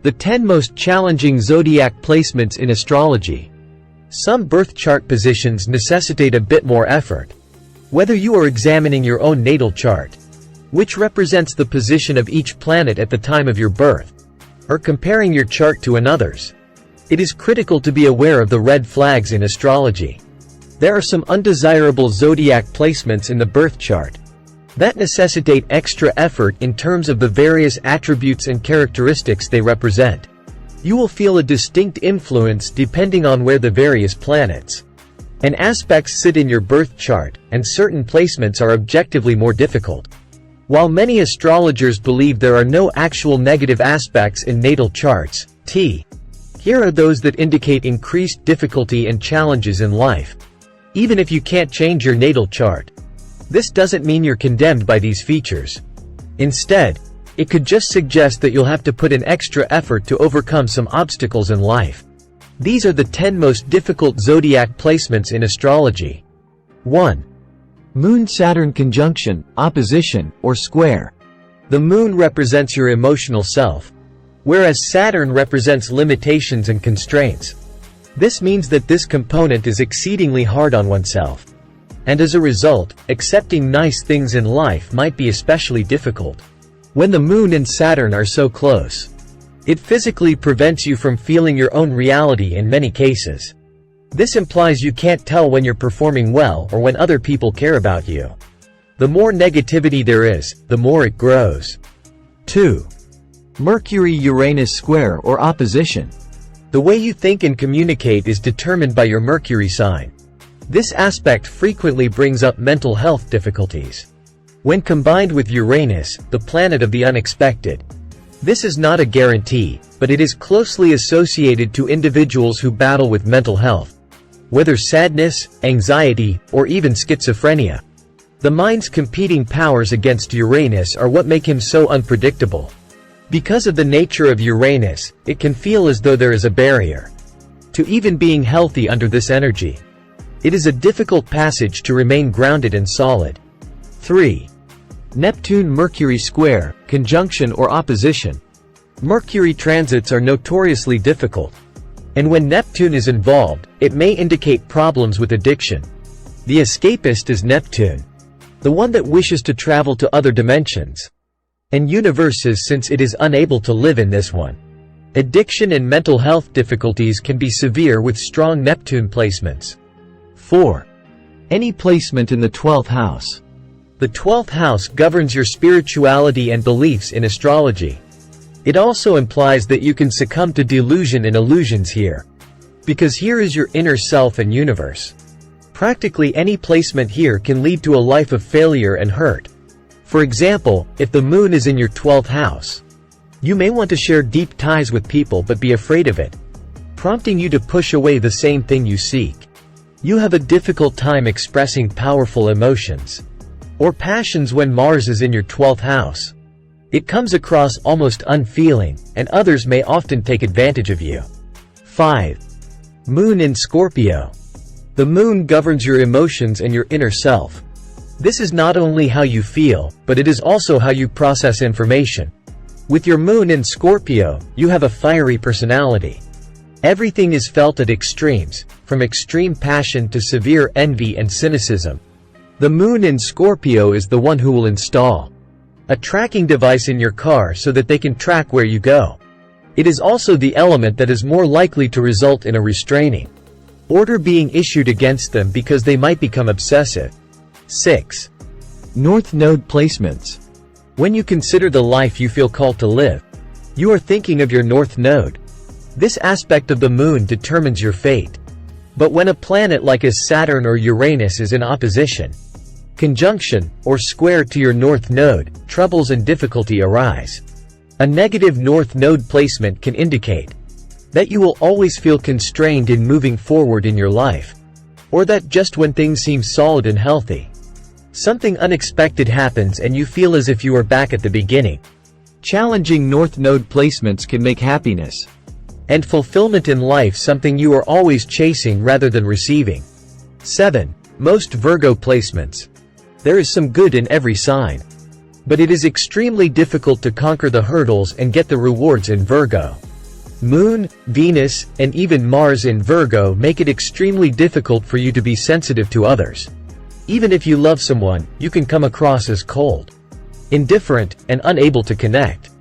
The 10 most challenging zodiac placements in astrology. Some birth chart positions necessitate a bit more effort. Whether you are examining your own natal chart, which represents the position of each planet at the time of your birth, or comparing your chart to another's, it is critical to be aware of the red flags in astrology. There are some undesirable zodiac placements in the birth chart that necessitate extra effort in terms of the various attributes and characteristics they represent. You will feel a distinct influence depending on where the various planets and aspects sit in your birth chart, and certain placements are objectively more difficult. While many astrologers believe there are no actual negative aspects in natal charts, here are those that indicate increased difficulty and challenges in life. Even if you can't change your natal chart, this doesn't mean you're condemned by these features. Instead, it could just suggest that you'll have to put in extra effort to overcome some obstacles in life. These are the 10 most difficult zodiac placements in astrology. 1. Moon-Saturn conjunction, opposition, or square. The moon represents your emotional self, whereas Saturn represents limitations and constraints. This means that this component is exceedingly hard on oneself. And as a result, accepting nice things in life might be especially difficult. When the Moon and Saturn are so close, it physically prevents you from feeling your own reality in many cases. This implies you can't tell when you're performing well or when other people care about you. The more negativity there is, the more it grows. 2. Mercury-Uranus square or opposition. The way you think and communicate is determined by your Mercury sign. This aspect frequently brings up mental health difficulties. When combined with Uranus, the planet of the unexpected, this is not a guarantee, but it is closely associated to individuals who battle with mental health, whether sadness, anxiety, or even schizophrenia. The mind's competing powers against Uranus are what make him so unpredictable. Because of the nature of Uranus, it can feel as though there is a barrier to even being healthy under this energy. It is a difficult passage to remain grounded and solid. 3. Neptune-Mercury square, conjunction or opposition. Mercury transits are notoriously difficult, and when Neptune is involved, it may indicate problems with addiction. The escapist is Neptune, the one that wishes to travel to other dimensions and universes since it is unable to live in this one. Addiction and mental health difficulties can be severe with strong Neptune placements. 4. Any placement in the 12th house. The 12th house governs your spirituality and beliefs in astrology. It also implies that you can succumb to delusion and illusions here, because here is your inner self and universe. Practically any placement here can lead to a life of failure and hurt. For example, if the moon is in your 12th house, you may want to share deep ties with people but be afraid of it, prompting you to push away the same thing you seek. You have a difficult time expressing powerful emotions or passions when Mars is in your 12th house. It comes across almost unfeeling, and others may often take advantage of you. 5. Moon in Scorpio. The moon governs your emotions and your inner self. This is not only how you feel, but it is also how you process information. With your moon in Scorpio, you have a fiery personality. Everything is felt at extremes, from extreme passion to severe envy and cynicism. The moon in Scorpio is the one who will install a tracking device in your car so that they can track where you go. It is also the element that is more likely to result in a restraining order being issued against them because they might become obsessive. 6. North Node placements. When you consider the life you feel called to live, you are thinking of your North Node. This aspect of the moon determines your fate. But when a planet like Saturn or Uranus is in opposition, conjunction, or square to your North Node, troubles and difficulty arise. A negative North Node placement can indicate that you will always feel constrained in moving forward in your life, or that just when things seem solid and healthy, something unexpected happens and you feel as if you are back at the beginning. Challenging North Node placements can make happiness and fulfillment in life something you are always chasing rather than receiving. 7. Most Virgo placements. There is some good in every sign, but it is extremely difficult to conquer the hurdles and get the rewards in Virgo. Moon, Venus, and even Mars in Virgo make it extremely difficult for you to be sensitive to others. Even if you love someone, you can come across as cold, indifferent, and unable to connect.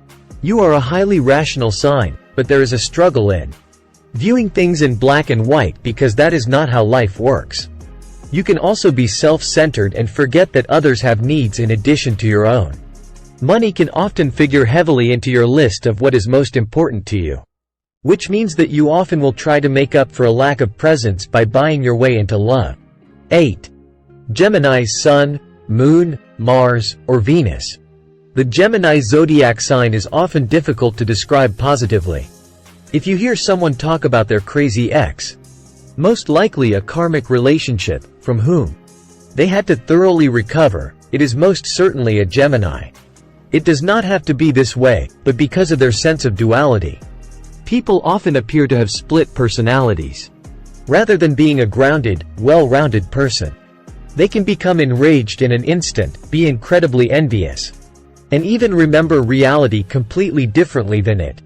You are a highly rational sign, but there is a struggle in viewing things in black and white because that is not how life works. You can also be self-centered and forget that others have needs in addition to your own. Money can often figure heavily into your list of what is most important to you, which means that you often will try to make up for a lack of presence by buying your way into love. 8. Gemini's Sun, Moon, Mars, or Venus. The Gemini zodiac sign is often difficult to describe positively. If you hear someone talk about their crazy ex, most likely a karmic relationship, from whom they had to thoroughly recover, it is most certainly a Gemini. It does not have to be this way, but because of their sense of duality, people often appear to have split personalities. Rather than being a grounded, well-rounded person, they can become enraged in an instant, be incredibly envious, and even remember reality completely differently than it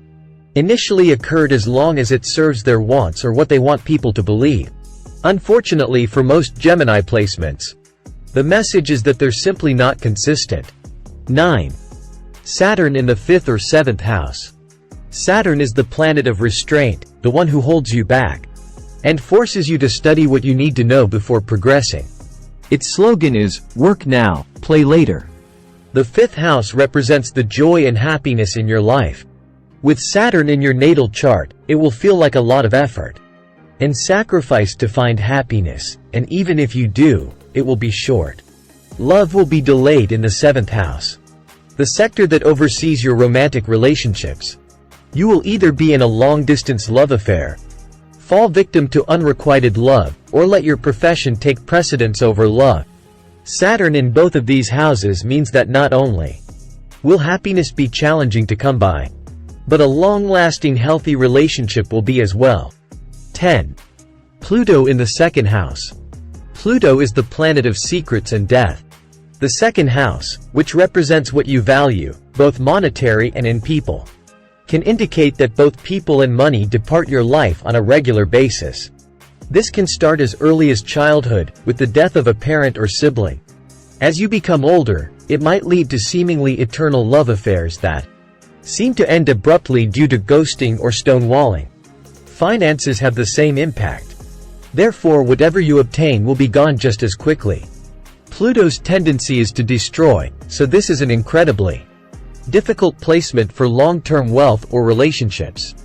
initially occurred, as long as it serves their wants or what they want people to believe. Unfortunately for most Gemini placements, the message is that they're simply not consistent. 9. Saturn in the 5th or 7th house. Saturn is the planet of restraint, the one who holds you back and forces you to study what you need to know before progressing. Its slogan is, "Work now, play later." The 5th house represents the joy and happiness in your life. With Saturn in your natal chart, it will feel like a lot of effort and sacrifice to find happiness, and even if you do, it will be short. Love will be delayed in the 7th house, the sector that oversees your romantic relationships. You will either be in a long-distance love affair, fall victim to unrequited love, or let your profession take precedence over love. Saturn in both of these houses means that not only will happiness be challenging to come by, but a long-lasting healthy relationship will be as well. 10. Pluto in the 2nd house. Pluto is the planet of secrets and death. The 2nd house, which represents what you value, both monetary and in people, can indicate that both people and money depart your life on a regular basis. This can start as early as childhood, with the death of a parent or sibling. As you become older, it might lead to seemingly eternal love affairs that seem to end abruptly due to ghosting or stonewalling. Finances have the same impact. Therefore, whatever you obtain will be gone just as quickly. Pluto's tendency is to destroy, so this is an incredibly difficult placement for long-term wealth or relationships.